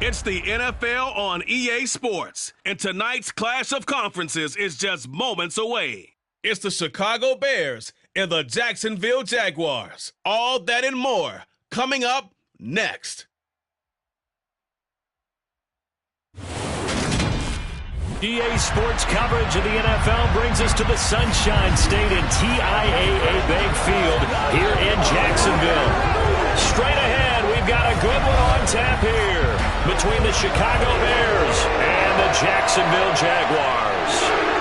It's the NFL on EA Sports, and tonight's clash of conferences is just moments away. It's the Chicago Bears and the Jacksonville Jaguars. All that and more coming up next. EA Sports coverage of the NFL brings us to the Sunshine State in TIAA Bank Field here in Jacksonville. Straight ahead, we've got a good one on tap here between the Chicago Bears and the Jacksonville Jaguars.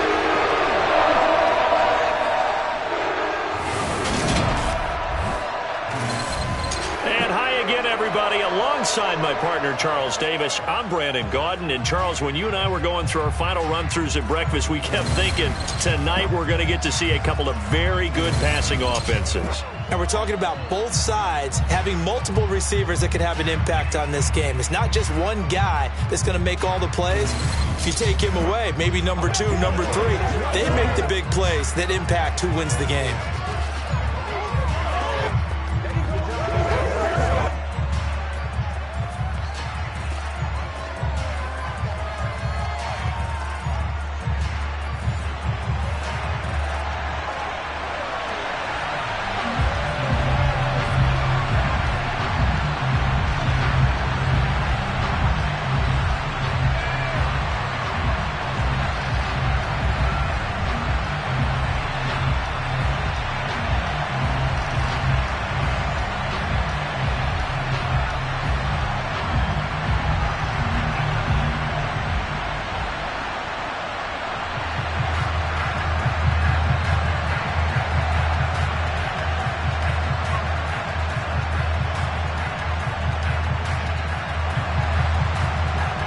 Everybody, alongside my partner Charles Davis, I'm Brandon Gaudin. And Charles, when you and I were going through our final run-throughs at breakfast, we kept thinking tonight we're going to get to see a couple of very good passing offenses. And we're talking about both sides having multiple receivers that could have an impact on this game. It's not just one guy that's going to make all the plays. If you take him away, maybe number 2, number 3, they make the big plays that impact who wins the game.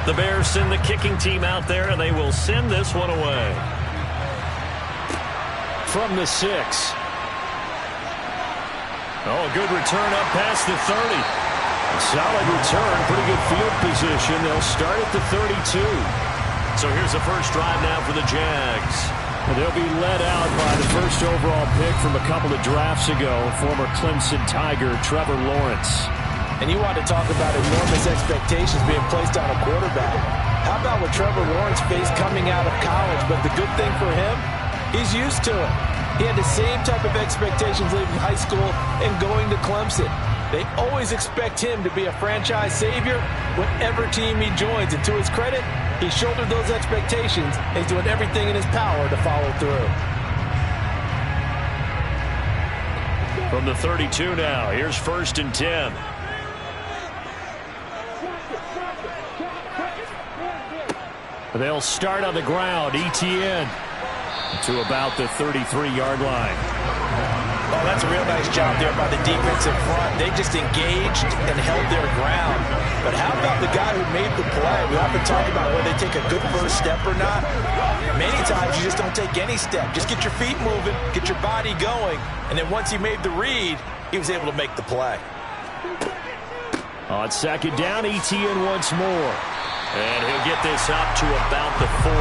The Bears send the kicking team out there, and they will send this one away. From the 6. Oh, a good return up past the 30. A solid return, pretty good field position. They'll start at the 32. So here's the first drive now for the Jags. Well, they'll be led out by the first overall pick from a couple of drafts ago, former Clemson Tiger Trevor Lawrence. And you want to talk about enormous expectations being placed on a quarterback. How about what Trevor Lawrence faced coming out of college? But the good thing for him, he's used to it. He had the same type of expectations leaving high school and going to Clemson. They always expect him to be a franchise savior whatever team he joins. And to his credit, he shouldered those expectations and he's doing everything in his power to follow through. From the 32 now, here's 1st and 10. They'll start on the ground. ETN to about the 33-yard line. Oh, that's a real nice job there by the defensive front. They just engaged and held their ground. But how about the guy who made the play? We often talk about whether they take a good first step or not. Many times you just don't take any step. Just get your feet moving, get your body going, and then once he made the read, he was able to make the play. On 2nd down, ETN once more. And he'll get this up to about the 40.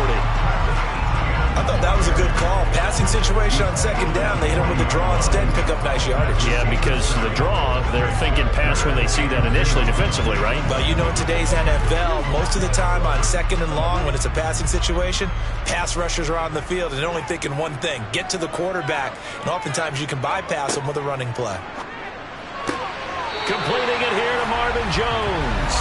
I thought that was a good call. Passing situation on 2nd down. They hit him with the draw instead and pick up nice yardage. Yeah, because the draw, they're thinking pass when they see that initially defensively, right? But you know, in today's NFL, most of the time on 2nd and long, when it's a passing situation, pass rushers are on the field and they're only thinking one thing, get to the quarterback. And oftentimes you can bypass them with a running play. Completing it here to Marvin Jones.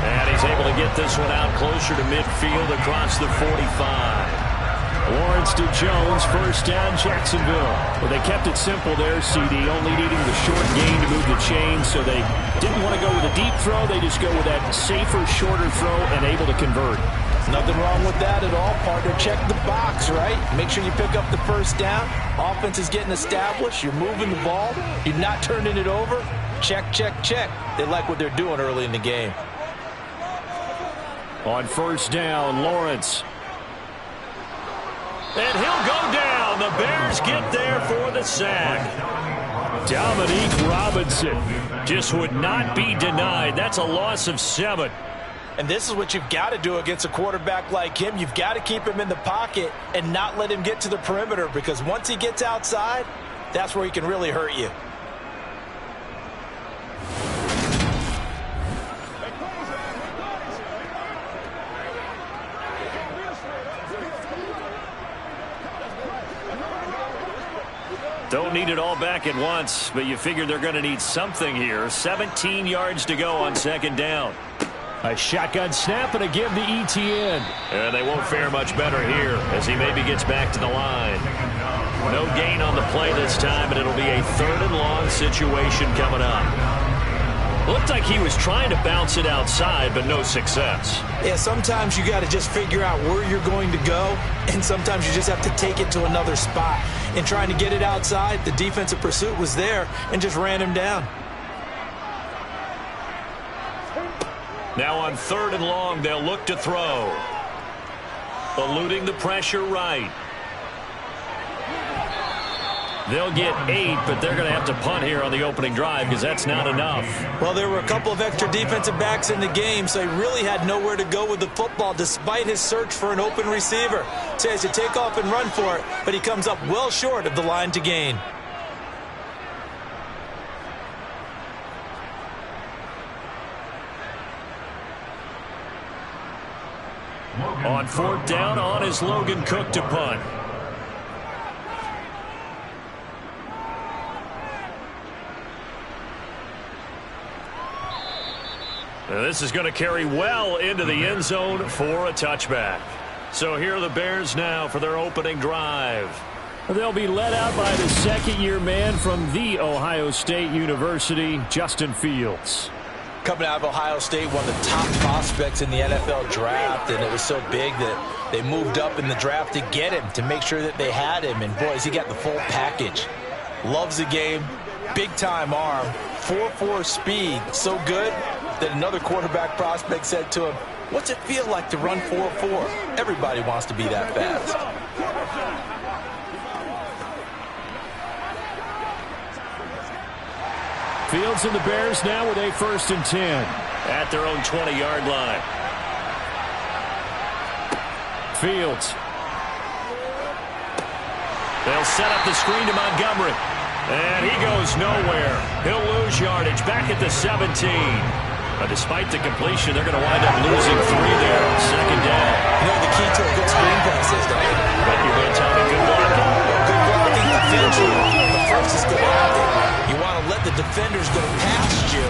And he's able to get this one out closer to midfield across the 45. Lawrence to Jones, 1st down, Jacksonville. Well, they kept it simple there, CD, only needing the short gain to move the chain, so they didn't want to go with a deep throw. They just go with that safer, shorter throw and able to convert. Nothing wrong with that at all, partner. Check the box, right? Make sure you pick up the 1st down. Offense is getting established. You're moving the ball. You're not turning it over. Check, check, check. They like what they're doing early in the game. On 1st down, Lawrence. And he'll go down. The Bears get there for the sack. Dominique Robinson just would not be denied. That's a loss of 7. And this is what you've got to do against a quarterback like him. You've got to keep him in the pocket and not let him get to the perimeter, because once he gets outside, that's where he can really hurt you. Don't need it all back at once, but you figure they're going to need something here. 17 yards to go on second down. A shotgun snap and a give to ETN. And they won't fare much better here as he maybe gets back to the line. No gain on the play this time, and it'll be a 3rd and long situation coming up. Looked like he was trying to bounce it outside, but no success. Yeah, sometimes you got to just figure out where you're going to go, and sometimes you just have to take it to another spot. In trying to get it outside, the defensive pursuit was there and just ran him down. Now on 3rd and long, they'll look to throw. Eluding the pressure right. They'll get 8, but they're going to have to punt here on the opening drive because that's not enough. Well, there were a couple of extra defensive backs in the game, so he really had nowhere to go with the football despite his search for an open receiver. So he has to take off and run for it, but he comes up well short of the line to gain. On 4th down, on is Logan Cook to punt. Now this is going to carry well into the end zone for a touchback. So here are the Bears now for their opening drive. They'll be led out by the second-year man from The Ohio State University, Justin Fields. Coming out of Ohio State, one of the top prospects in the NFL draft, and it was so big that they moved up in the draft to get him, to make sure that they had him. And, boys, he got the full package. Loves the game, big-time arm, 4.4 speed, so good that another quarterback prospect said to him, "What's it feel like to run 4.4? Everybody wants to be that fast." Fields and the Bears now with a 1st and 10. At their own 20-yard line. Fields. They'll set up the screen to Montgomery. And he goes nowhere. He'll lose yardage back at the 17. But despite the completion, they're going to wind up losing 3 there on second down. You know the key to a good screen pass is, don't you? But you're going to tell me good blocking. Good blocking eventually. The first is going to happen. You want to let the defenders go past you,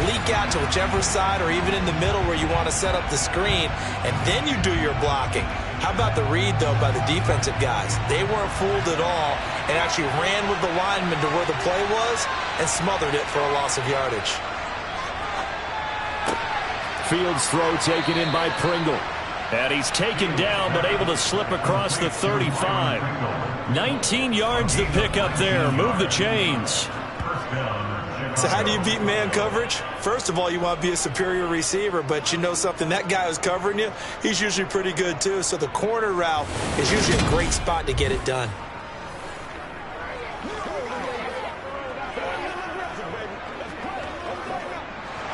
leak out to whichever side or even in the middle where you want to set up the screen, and then you do your blocking. How about the read, though, by the defensive guys? They weren't fooled at all and actually ran with the lineman to where the play was and smothered it for a loss of yardage. Fields throw taken in by Pringle. And he's taken down but able to slip across the 35. 19 yards to pick up there. Move the chains. So how do you beat man coverage? First of all, you want to be a superior receiver, but you know something, that guy who's covering you, he's usually pretty good too. So the corner route is usually a great spot to get it done.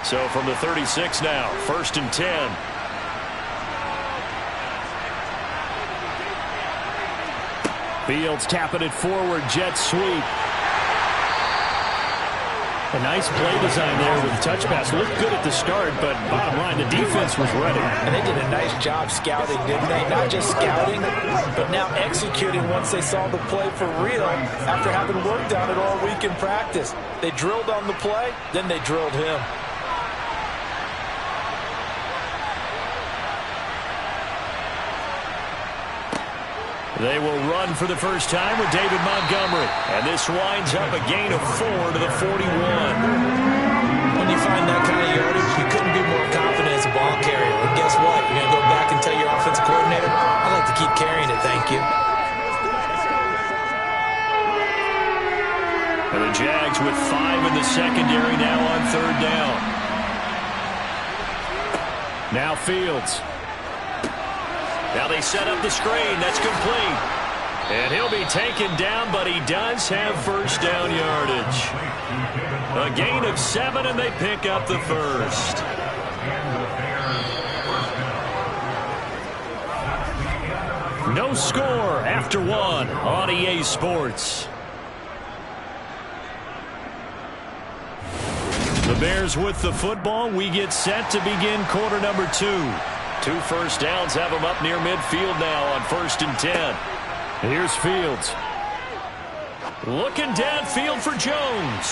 So from the 36 now, 1st and 10. Fields tapping it forward, jet sweep. A nice play design there with the touch pass. Looked good at the start, but bottom line, the defense was ready. And they did a nice job scouting, didn't they? Not just scouting, but now executing once they saw the play for real after having worked on it all week in practice. They drilled on the play, then they drilled him. They will run for the first time with David Montgomery. And this winds up a gain of 4 to the 41. When you find that kind of yardage, you couldn't be more confident as a ball carrier. And guess what? You're going to go back and tell your offensive coordinator, "I'd like to keep carrying it, thank you." And the Jags with 5 in the secondary now on 3rd down. Now Fields. Now they set up the screen. That's complete. And he'll be taken down, but he does have 1st down yardage. A gain of 7, and they pick up the 1st. No score after 1 on EA Sports. The Bears with the football. We get set to begin quarter number 2. 2 first downs have them up near midfield now on 1st and 10. Here's Fields. Looking downfield for Jones.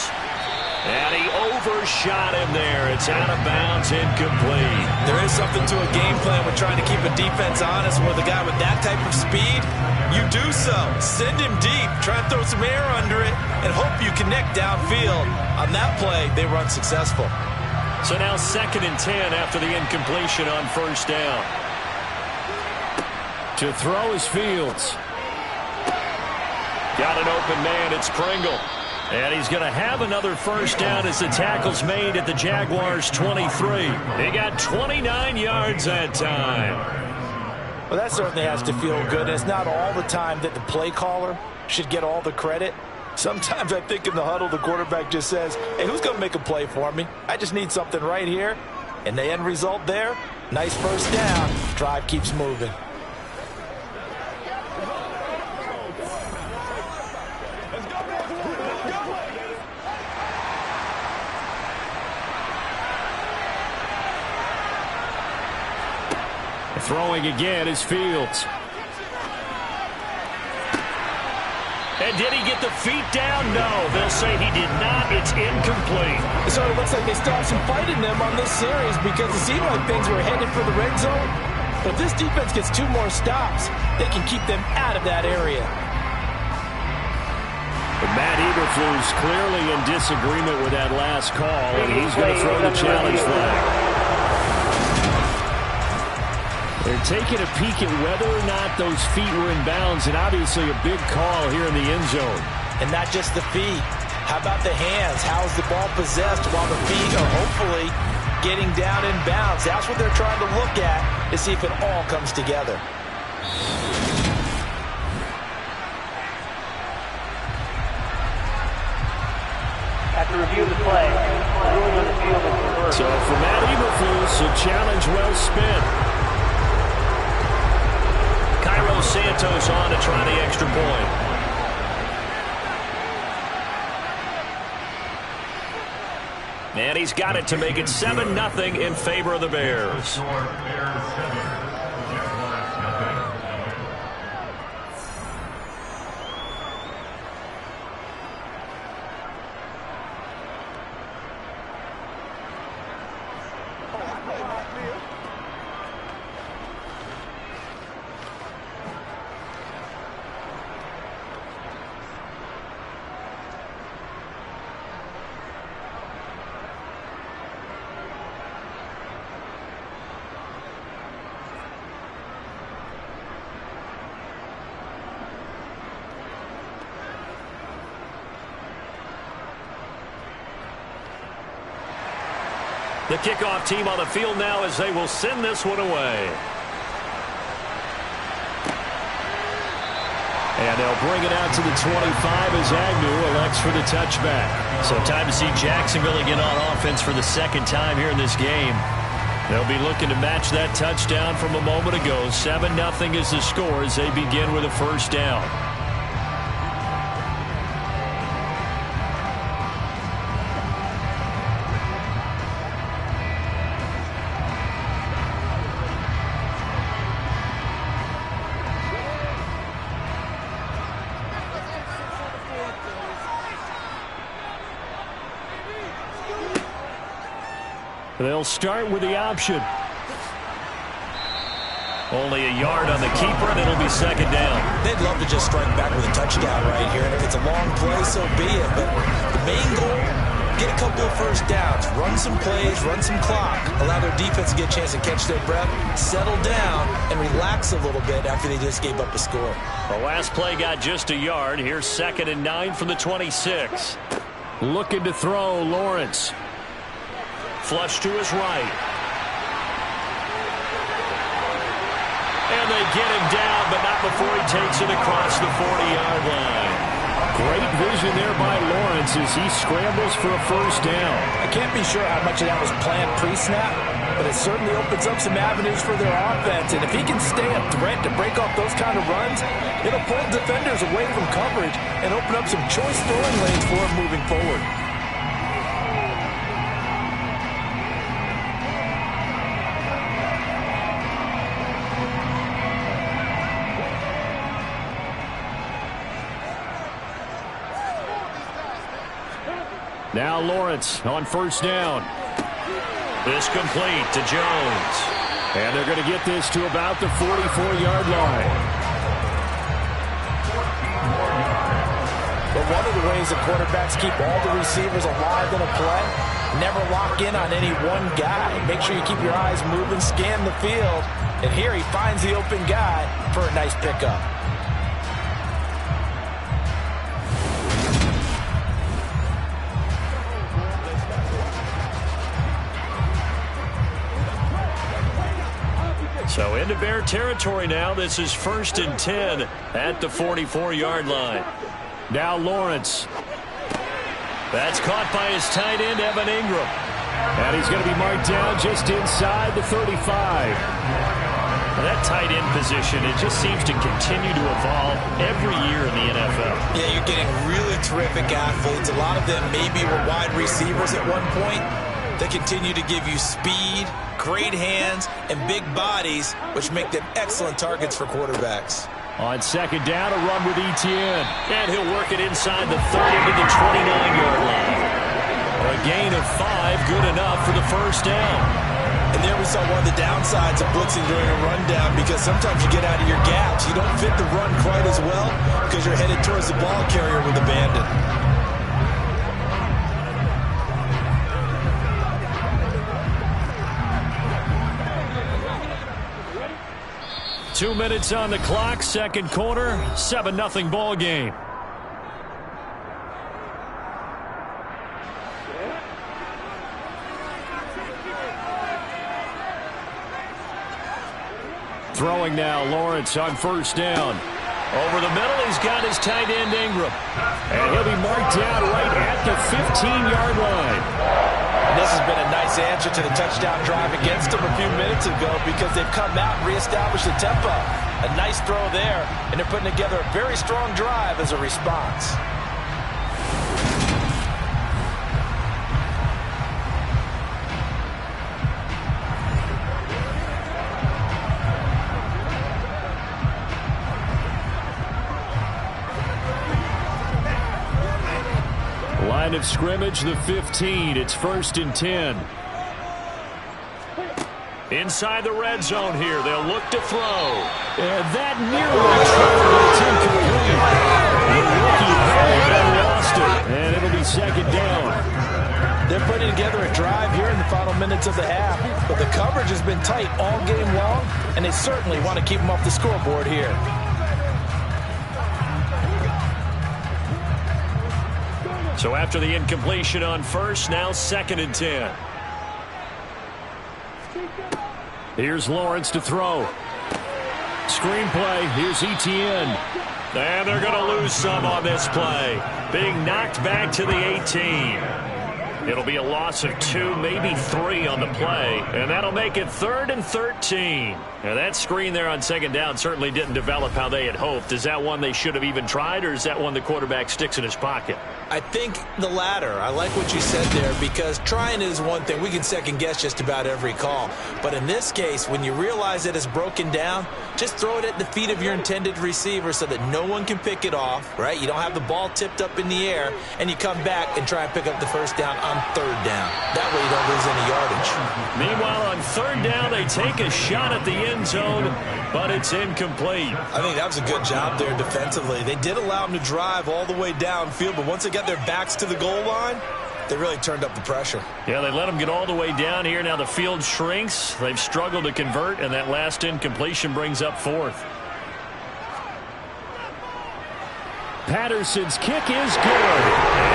And he overshot him there. It's out of bounds, incomplete. There is something to a game plan with trying to keep a defense honest. With a guy with that type of speed, you do so. Send him deep, try and throw some air under it, and hope you connect downfield. On that play, they were unsuccessful. So now 2nd and 10 after the incompletion on 1st down. To throw is Fields. Got an open man. It's Pringle. And he's going to have another 1st down as the tackle's made at the Jaguars' 23. He got 29 yards that time. Well, that certainly has to feel good. And it's not all the time that the play caller should get all the credit. Sometimes I think in the huddle, the quarterback just says, hey, who's going to make a play for me? I just need something right here. And the end result there, nice 1st down. Drive keeps moving. Throwing again is Fields. And did he get the feet down? No, they'll say he did not. It's incomplete. So it looks like they still have some fight in them on this series because it seemed like things were headed for the red zone. But if this defense gets 2 more stops, they can keep them out of that area. But Matt Eberflus clearly in disagreement with that last call, and he's going to throw the challenge flag. They're taking a peek at whether or not those feet were in bounds, and obviously a big call here in the end zone. And not just the feet. How about the hands? How's the ball possessed while the feet are hopefully getting down in bounds? That's what they're trying to look at to see if it all comes together. After review of the play, ruling on the field is reversed. So for Matt Eberflus, a challenge well spent. Cairo Santos on to try the extra point. And he's got it to make it 7-0 in favor of the Bears. The kickoff team on the field now as they will send this one away. And they'll bring it out to the 25 as Agnew elects for the touchback. So time to see Jacksonville get on offense for the 2nd time here in this game. They'll be looking to match that touchdown from a moment ago. 7-0 is the score as they begin with a 1st down. They'll start with the option. Only a yard on the keeper, and it'll be 2nd down. They'd love to just strike back with a touchdown right here, and if it's a long play, so be it. But the main goal, get a couple of 1st downs, run some plays, run some clock, allow their defense to get a chance to catch their breath, settle down, and relax a little bit after they just gave up a score. The last play got just a yard. Here's 2nd and 9 from the 26. Looking to throw, Lawrence. Flush to his right. And they get him down, but not before he takes it across the 40-yard line. Great vision there by Lawrence as he scrambles for a 1st down. I can't be sure how much of that was planned pre-snap, but it certainly opens up some avenues for their offense. And if he can stay a threat to break off those kind of runs, it'll pull defenders away from coverage and open up some choice throwing lanes for him moving forward. Now Lawrence on first down. This complete to Jones. And they're going to get this to about the 44-yard line. But one of the ways the quarterbacks keep all the receivers alive in a play, never lock in on any one guy. Make sure you keep your eyes moving, scan the field. And here he finds the open guy for a nice pickup. So into Bear territory now. This is 1st and 10 at the 44-yard line. Now Lawrence. That's caught by his tight end, Evan Ingram. And he's going to be marked down just inside the 35. Now that tight end position, it just seems to continue to evolve every year in the NFL. Yeah, you're getting really terrific athletes. A lot of them maybe were wide receivers at one point. They continue to give you speed, great hands, and big bodies, which make them excellent targets for quarterbacks. On second down, a run with Etienne. And he'll work it inside the 30 to the 29-yard line. A gain of 5, good enough for the first down. And there we saw one of the downsides of blitzing during a rundown, because sometimes you get out of your gaps. You don't fit the run quite as well because you're headed towards the ball carrier with abandon. Two minutes on the clock, second quarter, 7-0 ball game. Throwing now, Lawrence on first down. Over the middle, he's got his tight end, Ingram. And he'll be marked down right at the 15-yard line. And this has been a nice answer to the touchdown drive against them a few minutes ago, because they've come out and reestablished the tempo. A nice throw there, and they're putting together a very strong drive as a response. Line of scrimmage, the 15. It's 1st and 10. Inside the red zone here. They'll look to throw. And that nearly lost it. And it'll be second down. They're putting together a drive here in the final minutes of the half. But the coverage has been tight all game long, and they certainly want to keep them off the scoreboard here. So after the incompletion on first, now 2nd and 10. Here's Lawrence to throw. Screenplay, here's Etienne. And they're going to lose some on this play. Being knocked back to the 18. It'll be a loss of 2, maybe 3 on the play. And that'll make it 3rd and 13. Now that screen there on second down certainly didn't develop how they had hoped. Is that one they should have even tried, or is that one the quarterback sticks in his pocket? I think the latter. I like what you said there, because trying is one thing. We can second guess just about every call. But in this case, when you realize that it's broken down, just throw it at the feet of your intended receiver so that no one can pick it off, right? You don't have the ball tipped up in the air, and you come back and try and pick up the first down on third down. That way you don't lose any yardage. Meanwhile, on third down, they take a shot at the end zone, but it's incomplete. I think that was a good job there defensively. They did allow them to drive all the way downfield, but once they got their backs to the goal line, they really turned up the pressure. Yeah, they let them get all the way down here. Now the field shrinks. They've struggled to convert, and that last incompletion brings up 4th. Patterson's kick is good.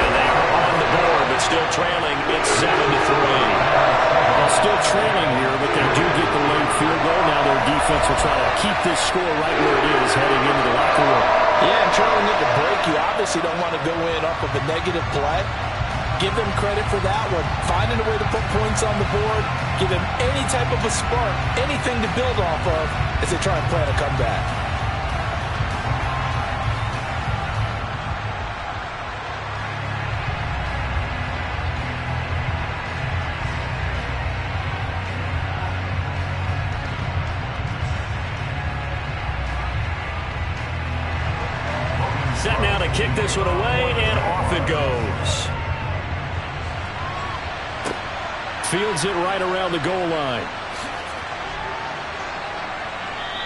And they are on the board, but still trailing. It's 7-3. Well, still trailing here, but they do get the late field goal. Now their defense will try to keep this score right where it is heading into the locker room. Yeah, and trailing at the break, you obviously don't want to go in off of a negative play. Give them credit for that one. Finding a way to put points on the board. Give them any type of a spark, anything to build off of as they try and plan a comeback. Set now to kick this one away, and off it goes. fields it right around the goal line.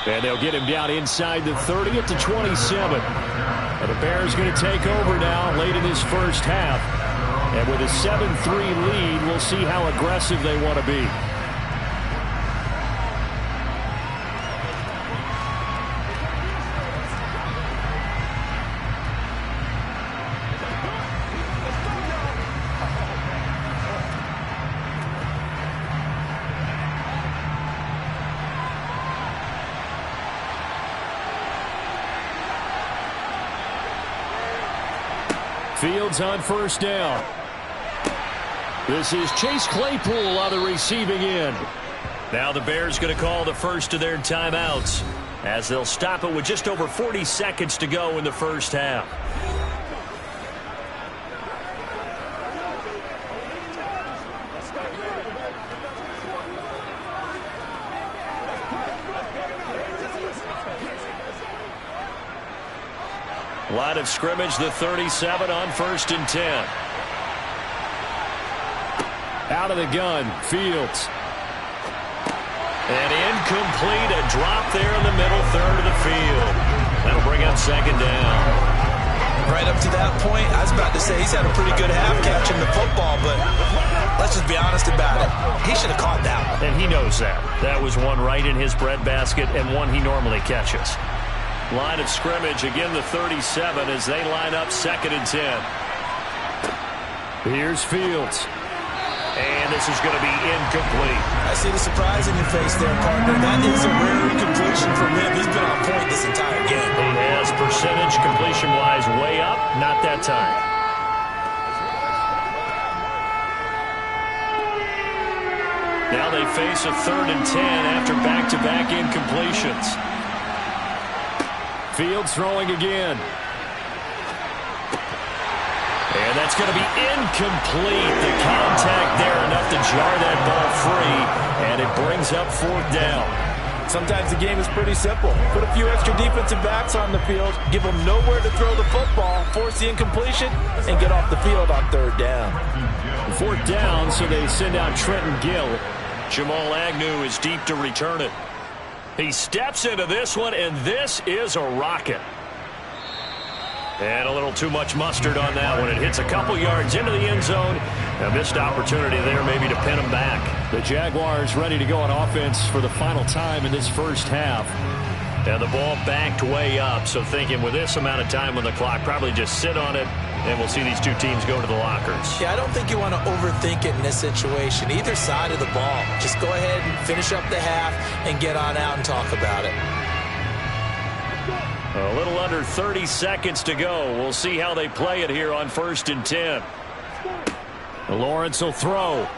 And they'll get him down inside the 30 at the 27. And the Bears going to take over now late in this first half. And with a 7-3 lead, we'll see how aggressive they want to be. Fields on first down. This is Chase Claypool on the receiving end. Now the Bears going to call the first of their timeouts as they'll stop it with just over 40 seconds to go in the first half. Line of scrimmage, the 37 on 1st and 10. Out of the gun, Fields. And incomplete, a drop there in the middle third of the field. That'll bring up 2nd down. Right up to that point, I was about to say he's had a pretty good half catching the football, but let's just be honest about it. He should have caught that one. And he knows that. That was one right in his breadbasket and one he normally catches. Line of scrimmage, again the 37 as they line up 2nd and 10. Here's Fields. And this is going to be incomplete. I see the surprise in your face there, partner. That is a rare incompletion from him. He's been on point this entire game. He has percentage completion-wise way up, not that time. Now they face a 3rd and 10 after back-to-back incompletions. Fields throwing again. And that's going to be incomplete. The contact there enough to jar that ball free, and it brings up 4th down. Sometimes the game is pretty simple. Put a few extra defensive backs on the field, give them nowhere to throw the football, force the incompletion, and get off the field on 3rd down. 4th down, so they send out Trenton Gill. Jamal Agnew is deep to return it. He steps into this one, and this is a rocket. And a little too much mustard on that one. It hits a couple yards into the end zone. A missed opportunity there maybe to pin him back. The Jaguars ready to go on offense for the final time in this first half. And the ball backed way up, so thinking with this amount of time on the clock, probably just sit on it, and we'll see these two teams go to the lockers. Yeah, I don't think you want to overthink it in this situation. Either side of the ball. Just go ahead and finish up the half and get on out and talk about it. A little under 30 seconds to go. We'll see how they play it here on 1st and 10. Lawrence will throw.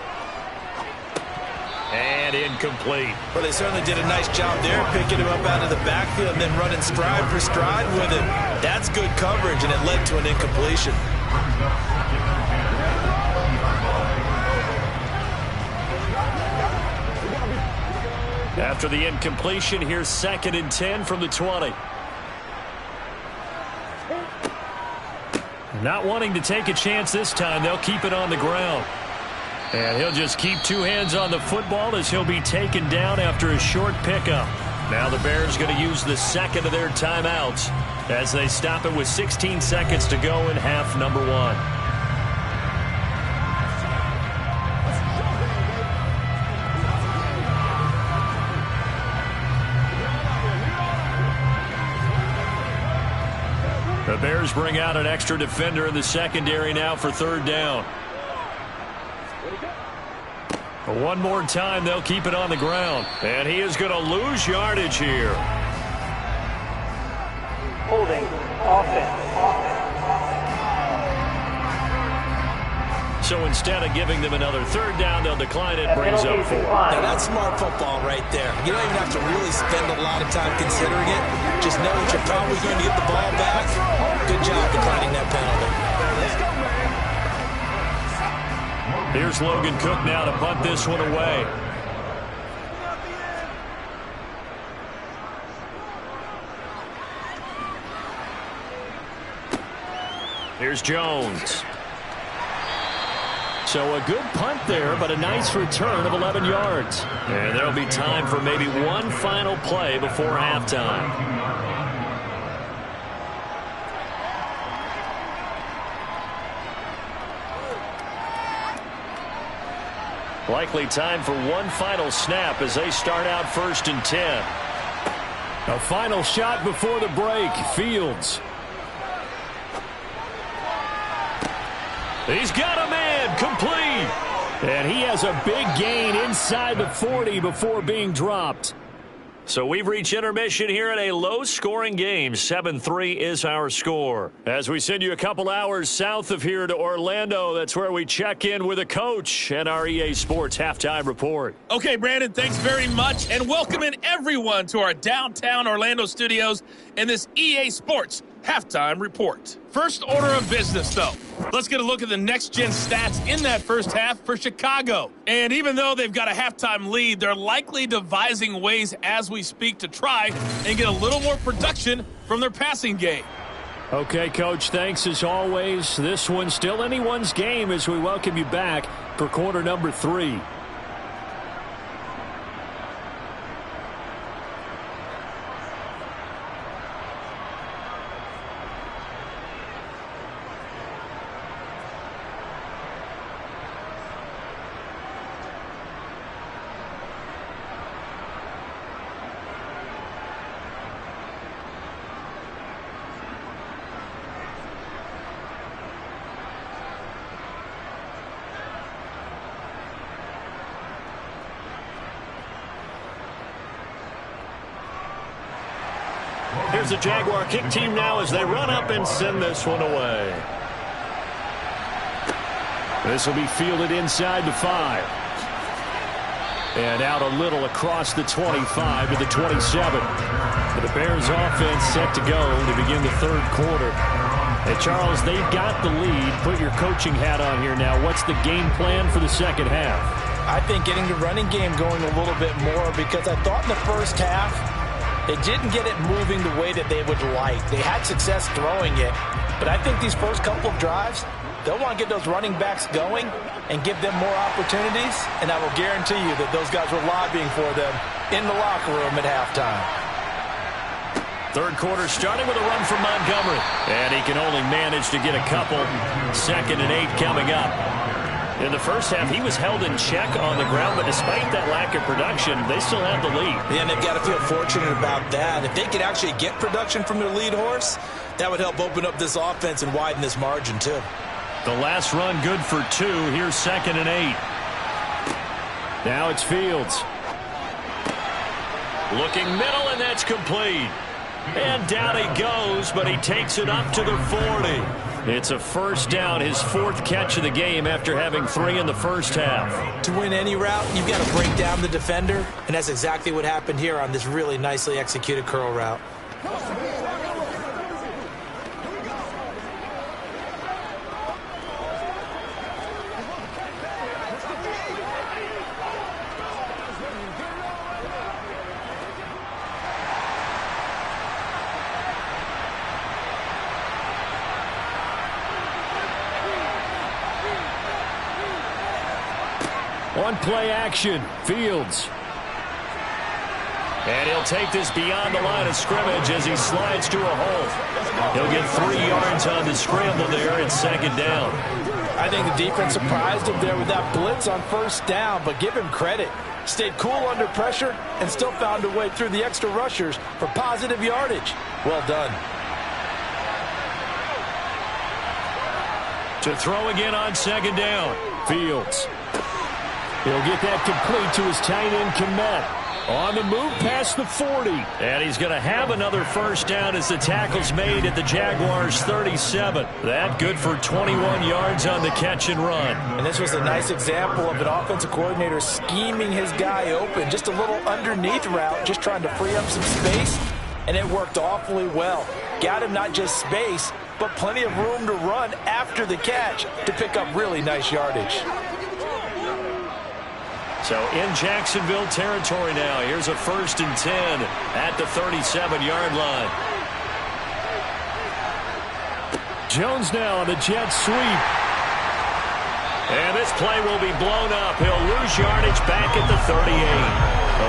And incomplete. Well, they certainly did a nice job there, picking him up out of the backfield and then running stride for stride with him. That's good coverage, and it led to an incompletion. After the incompletion, here's 2nd and 10 from the 20. Not wanting to take a chance this time, they'll keep it on the ground. And he'll just keep two hands on the football as he'll be taken down after a short pickup. Now the Bears going to use the 2nd of their timeouts as they stop it with 16 seconds to go in half number 1. The Bears bring out an extra defender in the secondary now for 3rd down. One more time, they'll keep it on the ground. And he is going to lose yardage here. Holding, offense. So instead of giving them another 3rd down, they'll decline it, brings up 4. Now that's smart football right there. You don't even have to really spend a lot of time considering it. Just know that you're probably going to get the ball back. Good job declining that penalty. Here's Logan Cook now to punt this one away. Here's Jones. So a good punt there, but a nice return of 11 yards. And there'll be time for maybe one final play before halftime. Likely time for one final snap as they start out 1st and 10. A final shot before the break. Fields. He's got a man. Complete. And he has a big gain inside the 40 before being dropped. So we've reached intermission here in a low-scoring game. 7-3 is our score. As we send you a couple hours south of here to Orlando, that's where we check in with a coach and our EA Sports Halftime Report. Okay, Brandon, thanks very much, and welcome in everyone to our downtown Orlando studios in this EA Sports Halftime Report. First order of business, though. Let's get a look at the next-gen stats in that first half for Chicago. And even though they've got a halftime lead, they're likely devising ways as we speak to try and get a little more production from their passing game. Okay, Coach, thanks as always. This one's still anyone's game as we welcome you back for quarter number 3. Here's the Jaguar kick team now as they run up and send this one away. This will be fielded inside the 5. And out a little across the 25 to the 27. For the Bears offense set to go to begin the third quarter. Hey, Charles, they've got the lead. Put your coaching hat on here now. What's the game plan for the second half? I think getting the running game going a little bit more, because I thought in the first half they didn't get it moving the way that they would like. They had success throwing it, but I think these first couple of drives, they'll want to get those running backs going and give them more opportunities, and I will guarantee you that those guys were lobbying for them in the locker room at halftime. Third quarter starting with a run from Montgomery, and he can only manage to get a couple. 2nd and 8 coming up. In the first half, he was held in check on the ground, but despite that lack of production, they still have the lead. Yeah, and they've got to feel fortunate about that. If they could actually get production from their lead horse, that would help open up this offense and widen this margin, too. The last run good for 2. Here's 2nd and 8. Now it's Fields. Looking middle, and that's complete. And down he goes, but he takes it up to the 40. It's a first down, his 4th catch of the game after having 3 in the first half. To win any route, you've got to break down the defender, and that's exactly what happened here on this really nicely executed curl route. On play action, Fields. And he'll take this beyond the line of scrimmage as he slides to a hole. He'll get 3 yards on the scramble there. It's 2nd down. I think the defense surprised him there with that blitz on first down, but give him credit. Stayed cool under pressure and still found a way through the extra rushers for positive yardage. Well done. To throw again on 2nd down, Fields. He'll get that complete to his tight end, Kmet. On the move past the 40. And he's going to have another first down as the tackle's made at the Jaguars' 37. That good for 21 yards on the catch and run. And this was a nice example of an offensive coordinator scheming his guy open. Just a little underneath route, just trying to free up some space. And it worked awfully well. Got him not just space, but plenty of room to run after the catch to pick up really nice yardage. So in Jacksonville territory now. Here's a 1st and 10 at the 37-yard line. Jones now on the jet sweep. And this play will be blown up. He'll lose yardage back at the 38.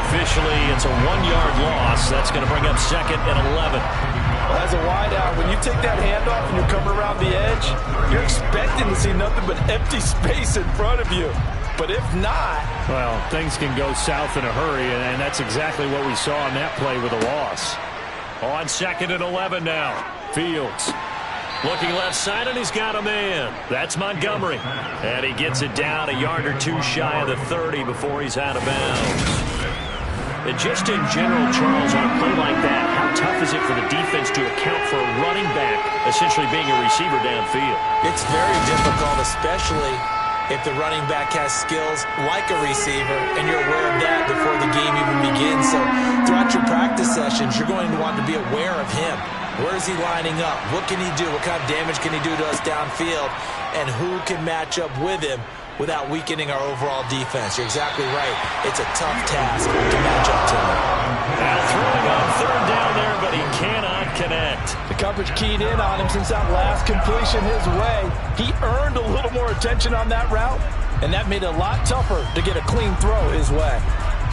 Officially, it's a 1-yard loss. That's going to bring up 2nd and 11. Well, as a wideout, when you take that handoff and you're coming around the edge, you're expecting to see nothing but empty space in front of you. But if not... Well, things can go south in a hurry, and that's exactly what we saw on that play with a loss. On 2nd and 11 now. Fields looking left side, and he's got a man. That's Montgomery. And he gets it down a yard or two shy of the 30 before he's out of bounds. And just in general, Charles, on a play like that, how tough is it for the defense to account for a running back essentially being a receiver downfield? It's very difficult, especially if the running back has skills like a receiver, and you're aware of that before the game even begins. So throughout your practice sessions, you're going to want to be aware of him. Where is he lining up? What can he do? What kind of damage can he do to us downfield? And who can match up with him without weakening our overall defense? You're exactly right. It's a tough task to match up to him. Now throwing on 3rd down there, but he cannot connect. The coverage keyed in on him since that last completion his way. He earned a little more attention on that route, and that made it a lot tougher to get a clean throw his way.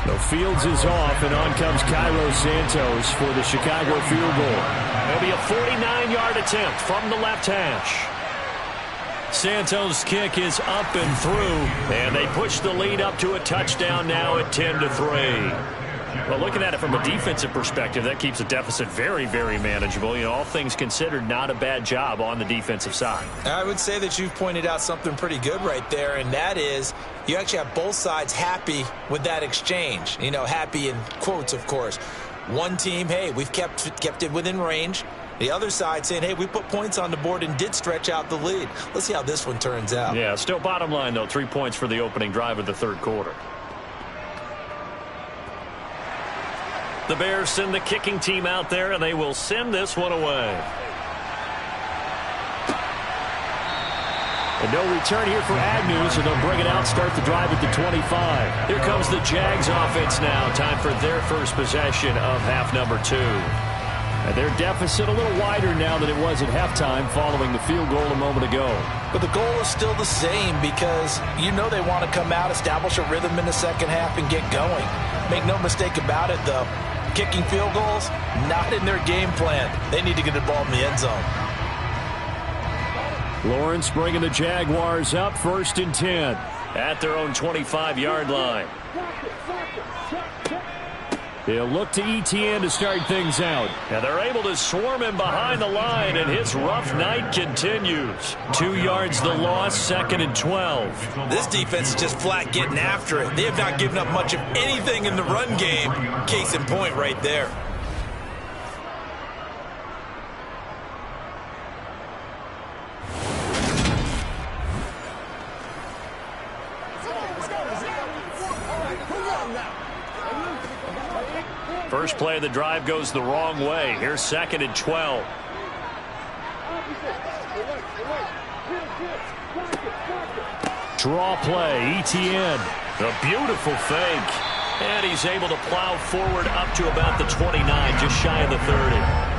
So Fields is off, and on comes Cairo Santos for the Chicago field goal. It'll be a 49-yard attempt from the left hash. Santos' kick is up and through, and they push the lead up to a touchdown now at 10-3. Well, looking at it from a defensive perspective, that keeps the deficit very, very manageable. You know, all things considered, not a bad job on the defensive side. I would say that you've pointed out something pretty good right there, and that is you actually have both sides happy with that exchange. You know, happy in quotes, of course. One team, hey, we've kept it within range. The other side saying, hey, we put points on the board and did stretch out the lead. Let's see how this one turns out. Yeah, still bottom line, though, 3 points for the opening drive of the 3rd quarter. The Bears send the kicking team out there, and they will send this one away. And no return here for Agnew, so they'll bring it out, start the drive at the 25. Here comes the Jags offense now. Time for their first possession of half number 2. And their deficit a little wider now than it was at halftime following the field goal a moment ago. But the goal is still the same because you know they want to come out, establish a rhythm in the second half, and get going. Make no mistake about it, though. Kicking field goals, not in their game plan. They need to get the ball in the end zone. Lawrence bringing the Jaguars up 1st and 10 at their own 25-yard line. He'll look to ETN to start things out. And they're able to swarm him behind the line, and his rough night continues. 2 yards the loss, 2nd and 12. This defense is just flat getting after it. They have not given up much of anything in the run game. Case in point right there. First play of the drive goes the wrong way. Here's 2nd and 12. Draw play, ETN. A beautiful fake. And he's able to plow forward up to about the 29, just shy of the 30.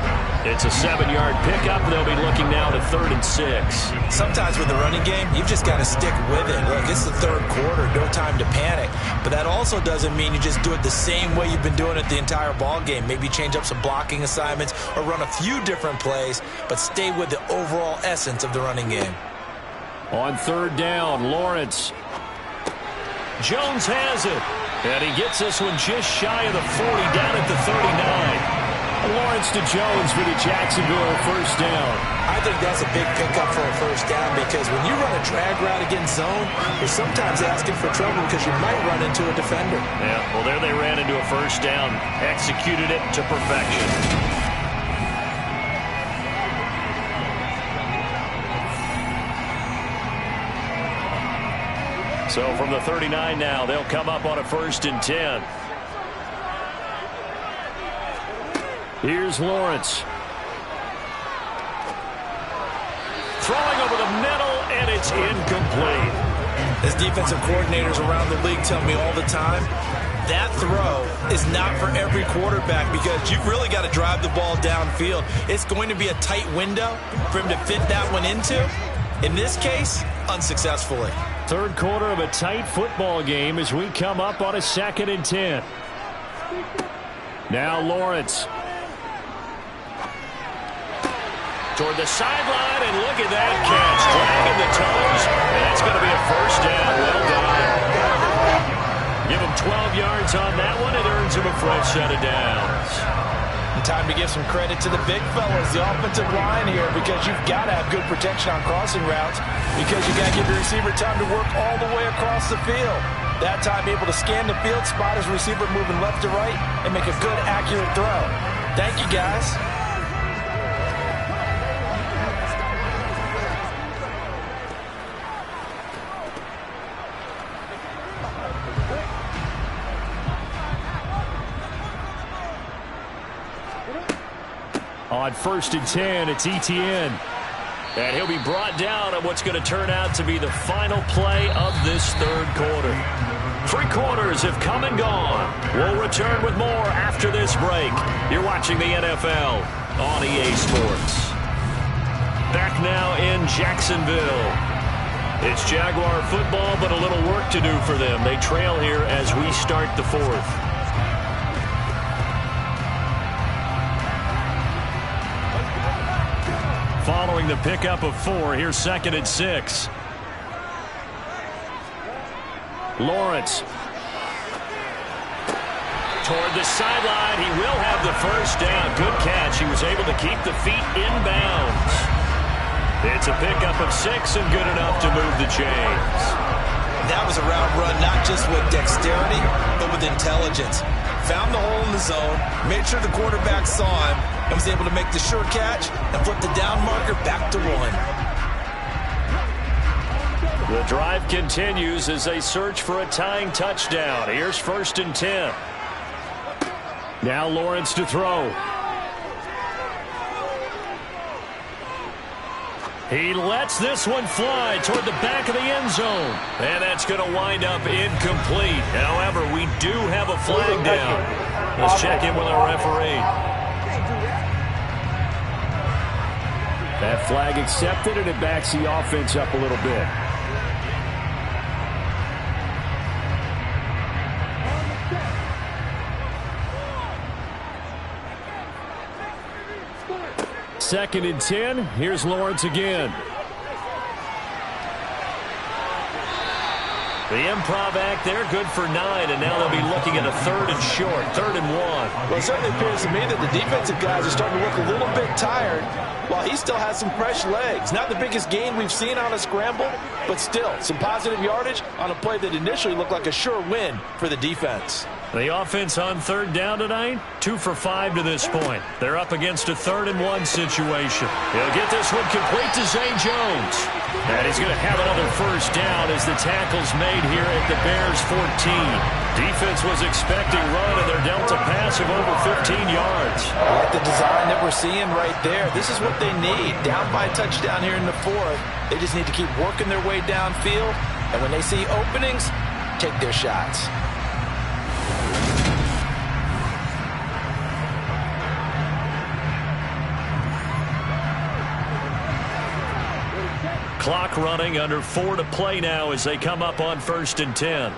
It's a 7-yard pickup. They'll be looking now to 3rd and 6. Sometimes with the running game, you've just got to stick with it. Look, it's the 3rd quarter, no time to panic. But that also doesn't mean you just do it the same way you've been doing it the entire ball game. Maybe change up some blocking assignments or run a few different plays, but stay with the overall essence of the running game. On 3rd down, Lawrence. Jones has it. And he gets this one just shy of the 40, down at the 39. Lawrence to Jones for the Jacksonville 1st down. I think that's a big pickup for a 1st down because when you run a drag route against zone, you're sometimes asking for trouble because you might run into a defender. Yeah, well, there they ran into a 1st down, executed it to perfection. So from the 39 now, they'll come up on a 1st and 10. Here's Lawrence. Throwing over the middle, and it's incomplete. As defensive coordinators around the league tell me all the time, that throw is not for every quarterback because you've really got to drive the ball downfield. It's going to be a tight window for him to fit that one into. In this case, unsuccessfully. Third quarter of a tight football game as we come up on a 2nd and 10. Now Lawrence. Toward the sideline, and look at that catch. Dragging the toes, and that's going to be a first down. Well done. Give him 12 yards on that one. It earns him a fresh set of downs. And time to give some credit to the big fellas, the offensive line here, because you've got to have good protection on crossing routes, because you got to give your receiver time to work all the way across the field. That time able to scan the field, spot his receiver moving left to right, and make a good, accurate throw. Thank you, guys. On 1st and 10, it's Etienne. And he'll be brought down at what's going to turn out to be the final play of this third quarter. 3 quarters have come and gone. We'll return with more after this break. You're watching the NFL on EA Sports. Back now in Jacksonville. It's Jaguar football, but a little work to do for them. They trail here as we start the 4th. Following the pickup of 4, here's 2nd and 6. Lawrence. Toward the sideline, he will have the first down. Good catch. He was able to keep the feet in bounds. It's a pickup of 6 and good enough to move the chains. That was a route run not just with dexterity, but with intelligence. Found the hole in the zone, made sure the quarterback saw him, and was able to make the sure catch and flip the down marker back to 1. The drive continues as they search for a tying touchdown. Here's 1st and 10. Now Lawrence to throw. He lets this one fly toward the back of the end zone. And that's going to wind up incomplete. However, we do have a flag down. Let's check in with our referee. That flag accepted, and it backs the offense up a little bit. Second and 10. Here's Lawrence again. The improv act there, good for 9, and now they'll be looking at a 3rd and short, 3rd and 1. Well, it certainly appears to me that the defensive guys are starting to look a little bit tired, while he still has some fresh legs. Not the biggest gain we've seen on a scramble, but still some positive yardage on a play that initially looked like a sure win for the defense. The offense on 3rd down tonight, 2 for 5 to this point. They're up against a 3rd and 1 situation. He'll get this one complete to Zay Jones. And he's going to have another first down as the tackle's made here at the Bears 14. Defense was expecting run, and they're dealt a pass of over 15 yards. I like the design that we're seeing right there. This is what they need. Down by a touchdown here in the 4th. They just need to keep working their way downfield. And when they see openings, take their shots. Clock running, under 4 to play now as they come up on 1st and 10.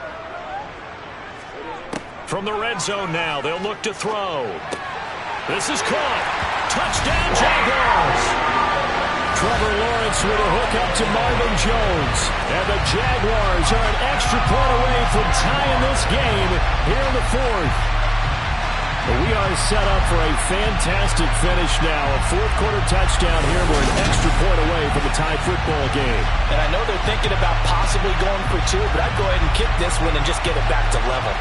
From the red zone now, they'll look to throw. This is caught. Touchdown, Jaguars! Trevor Lawrence with a hook up to Marvin Jones. And the Jaguars are an extra point away from tying this game here in the 4th. We are set up for a fantastic finish now. A 4th quarter touchdown here. We're an extra point away from a tie football game. And I know they're thinking about possibly going for 2, but I'd go ahead and kick this one and just get it back to level.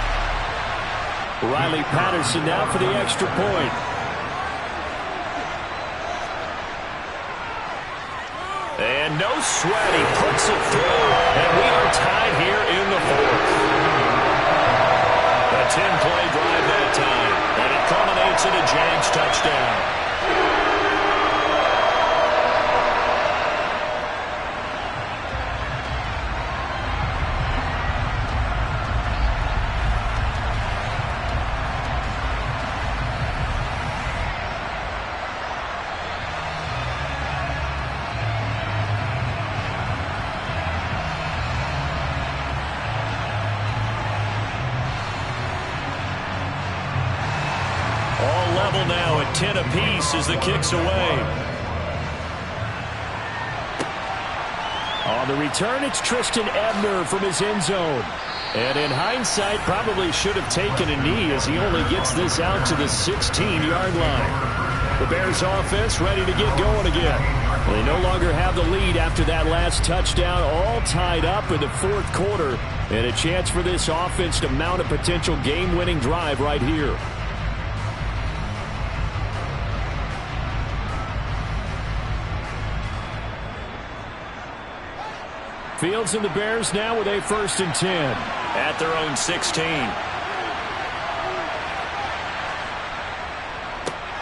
Riley Patterson now for the extra point. And no sweat. He puts it through. And we are tied here in the 4th. A 10-play drive that time. And it culminates in a Jags touchdown. 10 apiece as the kick's away. On the return, it's Tristan Ebner from his end zone. And in hindsight, probably should have taken a knee as he only gets this out to the 16-yard line. The Bears offense ready to get going again. They no longer have the lead after that last touchdown, all tied up in the fourth quarter, and a chance for this offense to mount a potential game-winning drive right here. Fields and the Bears now with a 1st and 10 at their own 16.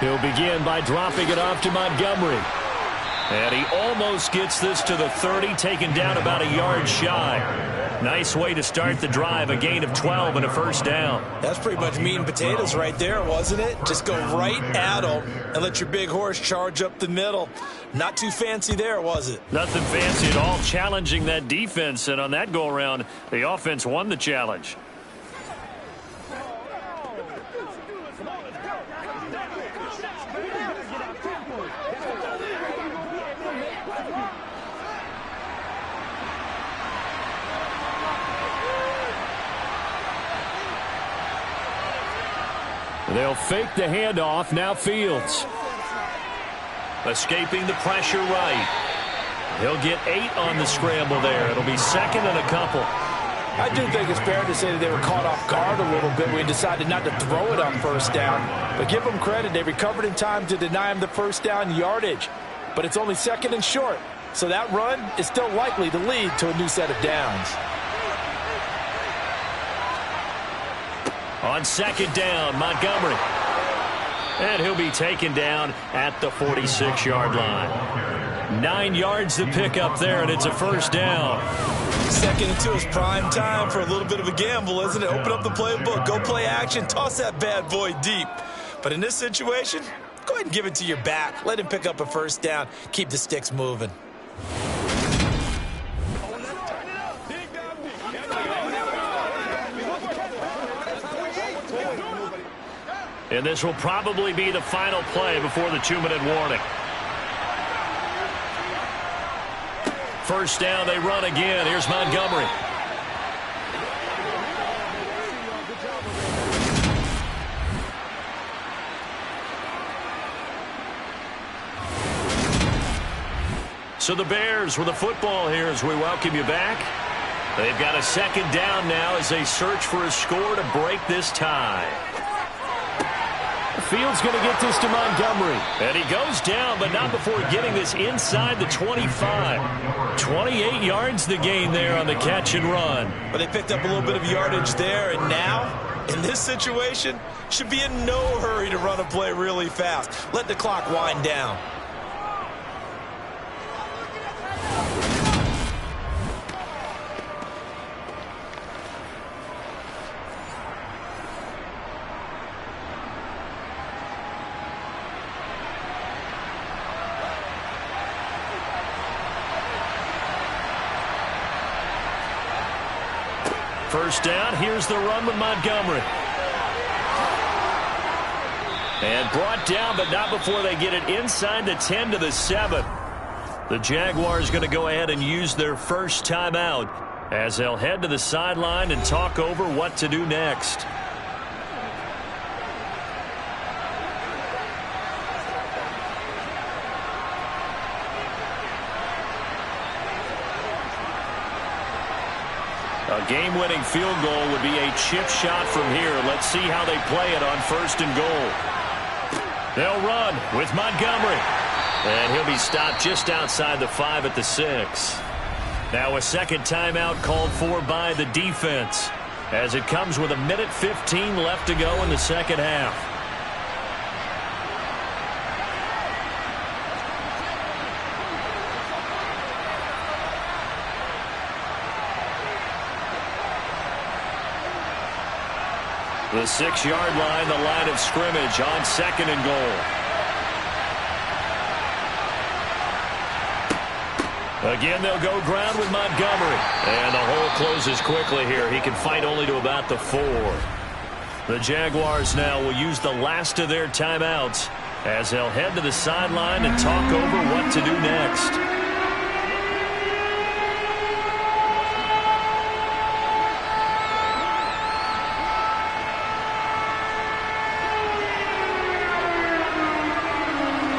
He'll begin by dropping it off to Montgomery. And he almost gets this to the 30, taken down about a yard shy. Nice way to start the drive, a gain of 12 and a 1st down. That's pretty much meat and potatoes right there, wasn't it? Just go right at them and let your big horse charge up the middle. Not too fancy there, was it? Nothing fancy at all, challenging that defense. And on that go-around, the offense won the challenge. They'll fake the handoff. Now Fields. Escaping the pressure right. He'll get 8 on the scramble there. It'll be 2nd and a couple. I do think it's fair to say that they were caught off guard a little bit. We decided not to throw it on 1st down. But give them credit. They recovered in time to deny him the 1st down yardage. But it's only 2nd and short. So that run is still likely to lead to a new set of downs. On 2nd down, Montgomery. And he'll be taken down at the 46-yard line. 9 yards to pick up there, and it's a 1st down. 2nd and 2 is prime time for a little bit of a gamble, isn't it? Open up the playbook, go play action, toss that bad boy deep. But in this situation, go ahead and give it to your back. Let him pick up a 1st down. Keep the sticks moving. And this will probably be the final play before the 2-minute warning. 1st down, they run again. Here's Montgomery. So the Bears with the football here as we welcome you back. They've got a 2nd down now as they search for a score to break this tie. Fields going to get this to Montgomery. And he goes down, but not before getting this inside the 25. 28 yards the gain there on the catch and run. But they picked up a little bit of yardage there, and now, in this situation, should be in no hurry to run a play really fast. Let the clock wind down. First down, here's the run with Montgomery. And brought down, but not before they get it inside the 10 to the 7. The Jaguars going to go ahead and use their first timeout as they'll head to the sideline and talk over what to do next. A game-winning field goal would be a chip shot from here. Let's see how they play it on 1st and goal. They'll run with Montgomery. And he'll be stopped just outside the 5 at the 6. Now a 2nd timeout called for by the defense as it comes with 1:15 left to go in the 2nd half. The 6-yard line, the line of scrimmage on 2nd and goal. Again, they'll go ground with Montgomery. And the hole closes quickly here. He can fight only to about the 4. The Jaguars now will use the last of their timeouts as they'll head to the sideline and talk over what to do next.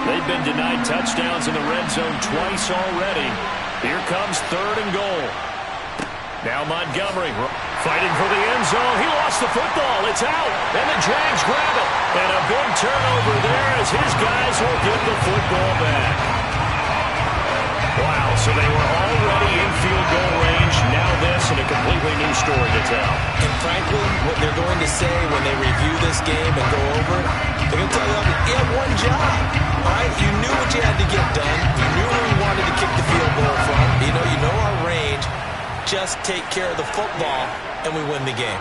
They've been denied touchdowns in the red zone twice already. Here comes 3rd and goal. Now Montgomery fighting for the end zone. He lost the football. It's out. And the Jags grab it. And a big turnover there as his guys will get the football back. Wow, so they were already in field goal range. Now this and a completely new story to tell. And frankly, what they're going to say when they review this game and go over it, they're going to tell you, you had one job. All right? You knew what you had to get done. You knew where you wanted to kick the field goal from. You know our range. Just take care of the football, and we win the game.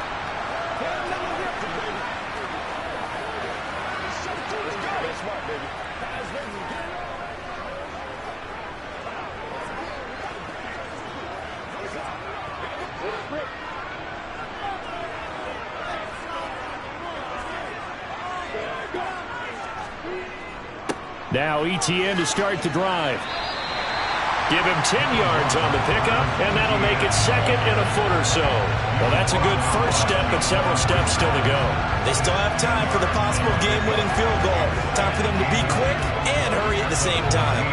Now ETN to start the drive. Give him 10 yards on the pickup, and that'll make it 2nd and a foot or so. Well, that's a good first step, but several steps still to go. They still have time for the possible game-winning field goal. Time for them to be quick and hurry at the same time.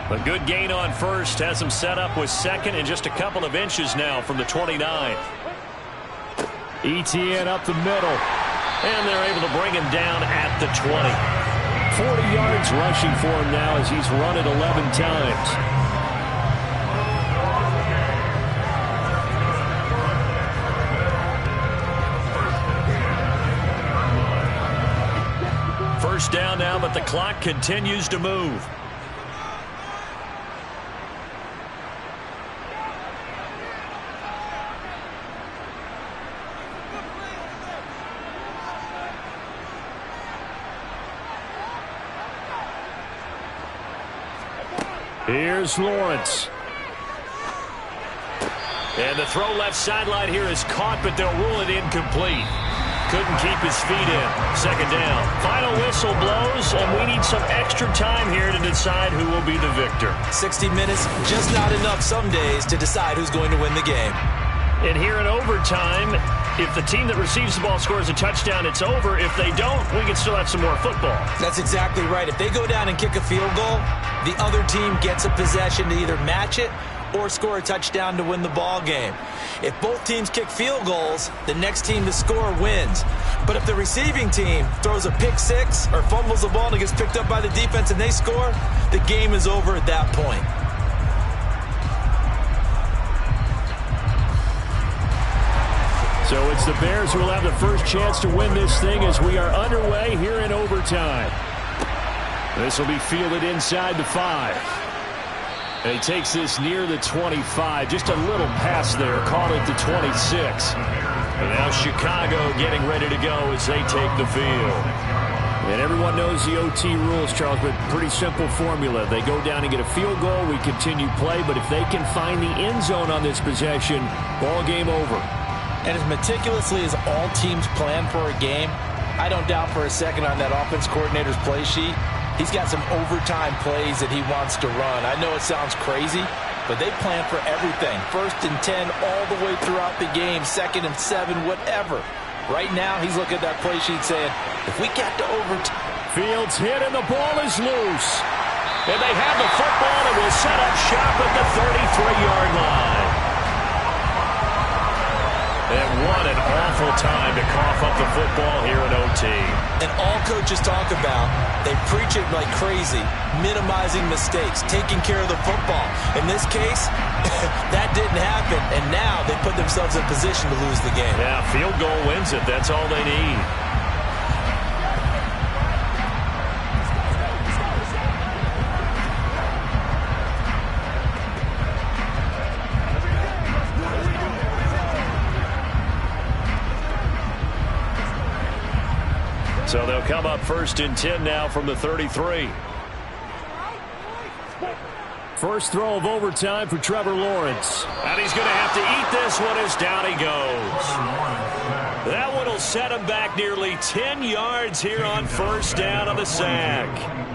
A good gain on first has him set up with 2nd and just a couple of inches now from the 29. ETN up the middle, and they're able to bring him down at the 20. 40 yards rushing for him now as he's run it 11 times. First down now, but the clock continues to move. Here's Lawrence. And the throw left sideline here is caught, but they'll rule it incomplete. Couldn't keep his feet in. 2nd down. Final whistle blows, and we need some extra time here to decide who will be the victor. 60 minutes, just not enough some days to decide who's going to win the game. And here in overtime, if the team that receives the ball scores a touchdown, it's over. If they don't, we can still have some more football. That's exactly right. If they go down and kick a field goal, the other team gets a possession to either match it or score a touchdown to win the ball game. If both teams kick field goals, the next team to score wins. But if the receiving team throws a pick six or fumbles the ball and it gets picked up by the defense and they score, the game is over at that point. So it's the Bears who will have the first chance to win this thing as we are underway here in overtime. This will be fielded inside the 5. And he takes this near the 25. Just a little pass there. Call it the 26. And now Chicago getting ready to go as they take the field. And everyone knows the OT rules, Charles, but pretty simple formula. They go down and get a field goal. We continue play. But if they can find the end zone on this possession, ball game over. And as meticulously as all teams plan for a game, I don't doubt for a second on that offense coordinator's play sheet, he's got some overtime plays that he wants to run. I know it sounds crazy, but they plan for everything. 1st and 10 all the way throughout the game, 2nd and 7, whatever. Right now, he's looking at that play sheet saying, if we get to overtime. Fields hit and the ball is loose. And they have the football and will set up shop at the 33-yard line. And what an awful time to cough up the football here in OT. And all coaches talk about, they preach it like crazy, minimizing mistakes, taking care of the football. In this case, that didn't happen, and now they put themselves in position to lose the game. Yeah, field goal wins it. That's all they need. So they'll come up 1st and 10 now from the 33. First throw of overtime for Trevor Lawrence. And he's going to have to eat this one as down he goes. That one will set him back nearly 10 yards here on first down on the sack.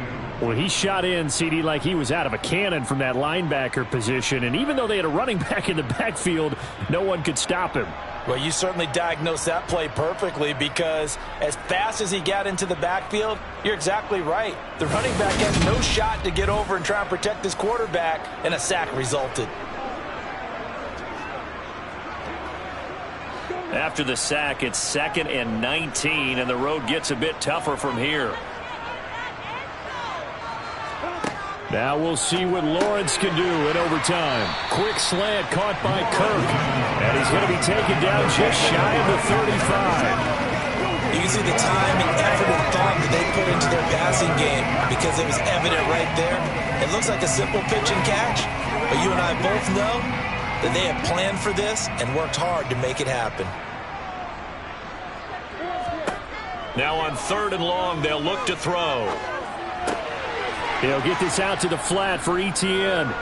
Well, he shot in, CD, like he was out of a cannon from that linebacker position. And even though they had a running back in the backfield, no one could stop him. Well, you certainly diagnosed that play perfectly because as fast as he got into the backfield, you're exactly right. The running back had no shot to get over and try and protect his quarterback, and a sack resulted. After the sack, it's 2nd and 19, and the road gets a bit tougher from here. Now we'll see what Lawrence can do in overtime. Quick slant caught by Kirk. And he's going to be taken down just shy of the 35. You can see the time and effort and thought that they put into their passing game because it was evident right there. It looks like a simple pitch and catch, but you and I both know that they have planned for this and worked hard to make it happen. Now on 3rd and long, they'll look to throw. They'll get this out to the flat for Etienne.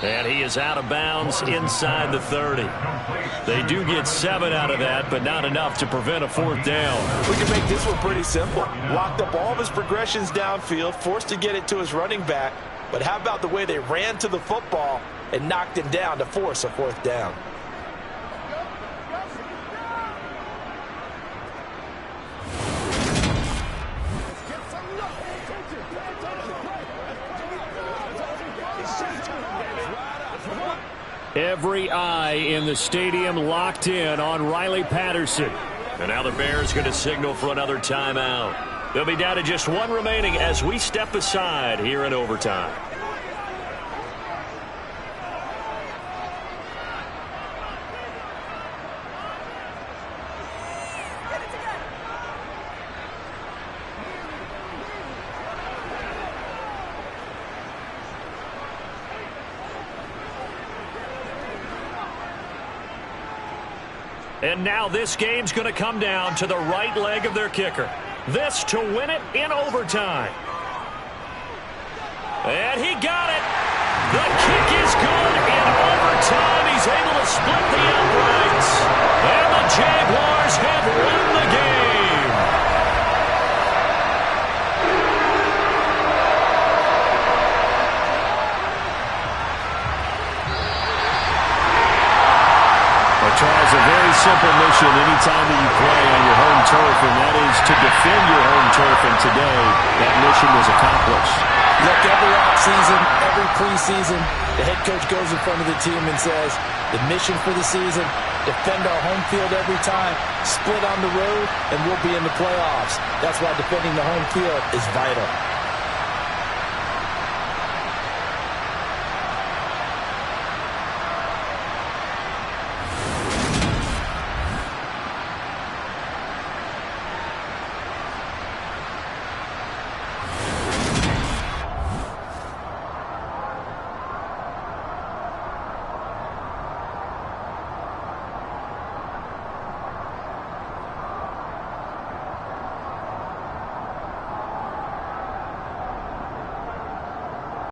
And he is out of bounds inside the 30. They do get 7 out of that, but not enough to prevent a 4th down. We can make this one pretty simple. Locked up all of his progressions downfield, forced to get it to his running back. But how about the way they ran to the football and knocked him down to force a 4th down? Every eye in the stadium locked in on Riley Patterson. And now the Bears going to signal for another timeout. They'll be down to just 1 remaining as we step aside here in overtime. And now this game's going to come down to the right leg of their kicker. This to win it in overtime. And he got it. The kick is good in overtime. He's able to split the uprights. And the Jaguars have won the game. Tries a very simple mission anytime that you play on your home turf, and that is to defend your home turf, and today that mission was accomplished. Look, every offseason, every preseason, the head coach goes in front of the team and says, the mission for the season, defend our home field every time, split on the road, and we'll be in the playoffs. That's why defending the home field is vital.